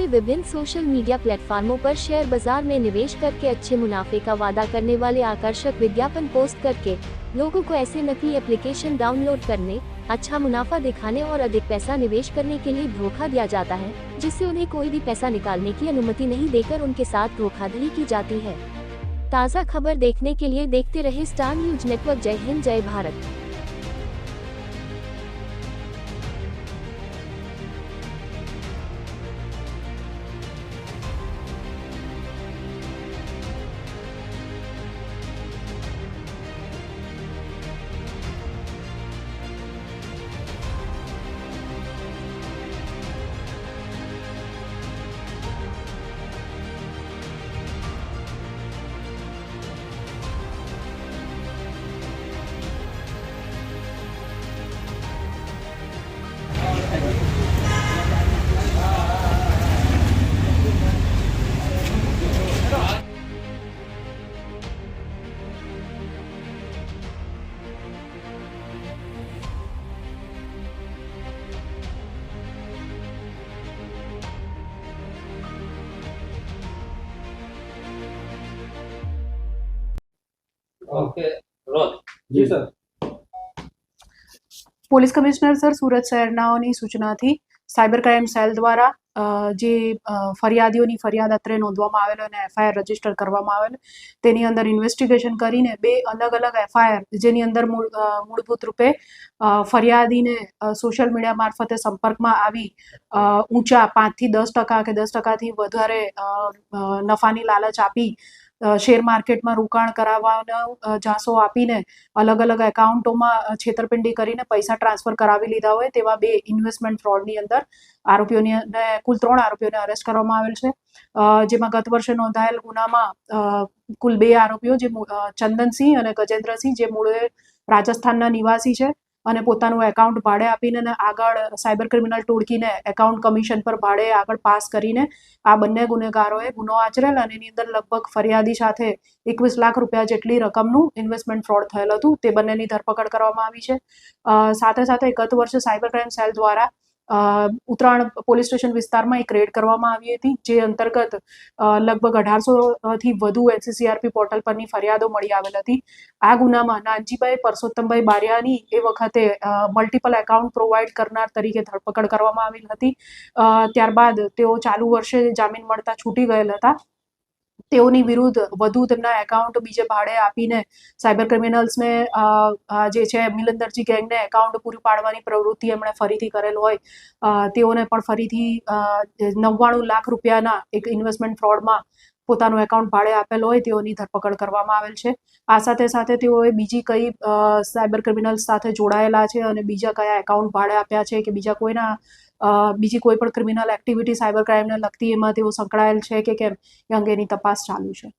विभिन्न social media प्लेटफॉर्मों पर share बाजार में निवेश करके अच्छे मुनाफे का वादा करने वाले आकर्षक विज्ञापन पोस्ट करके लोगों को ऐसे नकली एप्लीकेशन डाउनलोड करने, अच्छा मुनाफा दिखाने और अधिक पैसा निवेश करने के लिए धोखा दिया जाता है, जिससे उन्हें कोई भी पैसा निकालने की अनुमति नहीं देकर उनके साथ धोखाधड़ी की जाती है। ताज़ा खबर देखने के लिए देखते रहे स्टार न्यूज नेटवर्क। जय हिंद, जय भारत। ओके रोज जी sir. Police commissioner sir Surat શહેરનાઓની સૂચનાથી સાયબર ક્રાઇમ સેલ દ્વારા જે ફરિયાદીઓની ફરિયાદ અત્રે નોંધવામાં આવેલો અને એફઆઈઆર રજીસ્ટર કરવામાં આવેલ, તેની અંદર ઇન્વેસ્ટિગેશન કરીને બે અલગ અલગ એફઆઈઆર જેની અંદર મૂળભૂત રૂપે ફરિયાદીને સોશિયલ મીડિયા મારફતે સંપર્કમાં આવી ઊંચા 5 થી 10% કે 10%થી વધારે નફાની લાલચ આપી શેર માર્કેટમાં રોકાણ કરાવવાનો ઝાંસો આપીને અલગ અલગ એકાઉન્ટોમાં છેતરપિંડી કરીને પૈસા ટ્રાન્સફર કરાવી લીધા હોય તેવા બે ઇન્વેસ્ટમેન્ટ ફ્રોડની અંદર આરોપીઓને કુલ 3 આરોપીઓને અરેસ્ટ કરવામાં આવેલ છે, જેમાં ગત વર્ષે નોંધાયેલ ગુનામાં કુલ 2 આરોપીઓ જે ચંદનસિંહ અને ગજેન્દ્રસિંહ જે મૂળે રાજસ્થાનના નિવાસી છે અને પોતાનું એકાઉન્ટ ભાડે આપીને આગળ સાયબર ક્રિમિનલ ટોળકીને એકાઉન્ટ કમિશન પર ભાડે આગળ પાસ કરીને આ બંને ગુનેગારોએ ગુનો આચરેલ અને એની અંદર લગભગ ફરિયાદી સાથે 21 લાખ રૂપિયા જેટલી રકમનું ઇન્વેસ્ટમેન્ટ ફ્રોડ થયેલ હતું, તે બંનેની ધરપકડ કરવામાં આવી છે। સાથે સાથે ગત વર્ષે સાયબર ક્રાઇમ સેલ દ્વારા ઉત્તરાયણ પોલીસ સ્ટેશન વિસ્તારમાં એક રેડ કરવામાં આવી હતી, જે અંતર્ગત લગભગ 1800 થી વધુ એનસીસીઆરપી પોર્ટલ પરની ફરિયાદો મળી આવેલ હતી। આ ગુનામાં નાનજીભાઈ પરસોત્તમભાઈ બારિયાની એ વખતે મલ્ટિપલ એકાઉન્ટ પ્રોવાઈડ કરનાર તરીકે ધરપકડ કરવામાં આવેલ હતી। ત્યારબાદ તેઓ ચાલુ વર્ષે જામીન મળતા છૂટી ગયેલ હતા। તેઓની વિરુદ્ધ વધુ તેમના એકાઉન્ટ બીજે ભાડે આપીને સાયબર ક્રિમિનલ્સને જે છે મિલનદરજી ગેંગને એકાઉન્ટ પૂરું પાડવાની પ્રવૃત્તિ એમણે ફરીથી કરેલ હોય, તેઓને પણ ફરીથી 99 લાખ રૂપિયાના એક ઇન્વેસ્ટમેન્ટ ફ્રોડમાં પોતાનું એકાઉન્ટ ભાડે આપેલ હોય તેઓની ધરપકડ કરવામાં આવેલ છે। આ સાથે સાથે તેઓએ બીજી કઈ સાયબર ક્રિમિનલ્સ સાથે જોડાયેલા છે અને બીજા કયા એકાઉન્ટ ભાડે આપ્યા છે કે બીજા કોઈના બીજી કોઈ પણ ક્રિમિનલ એક્ટિવિટી સાયબર ક્રાઇમને લગતી એમાં તેઓ સંકળાયેલ છે કે કેમ એ અંગેની તપાસ ચાલુ છે।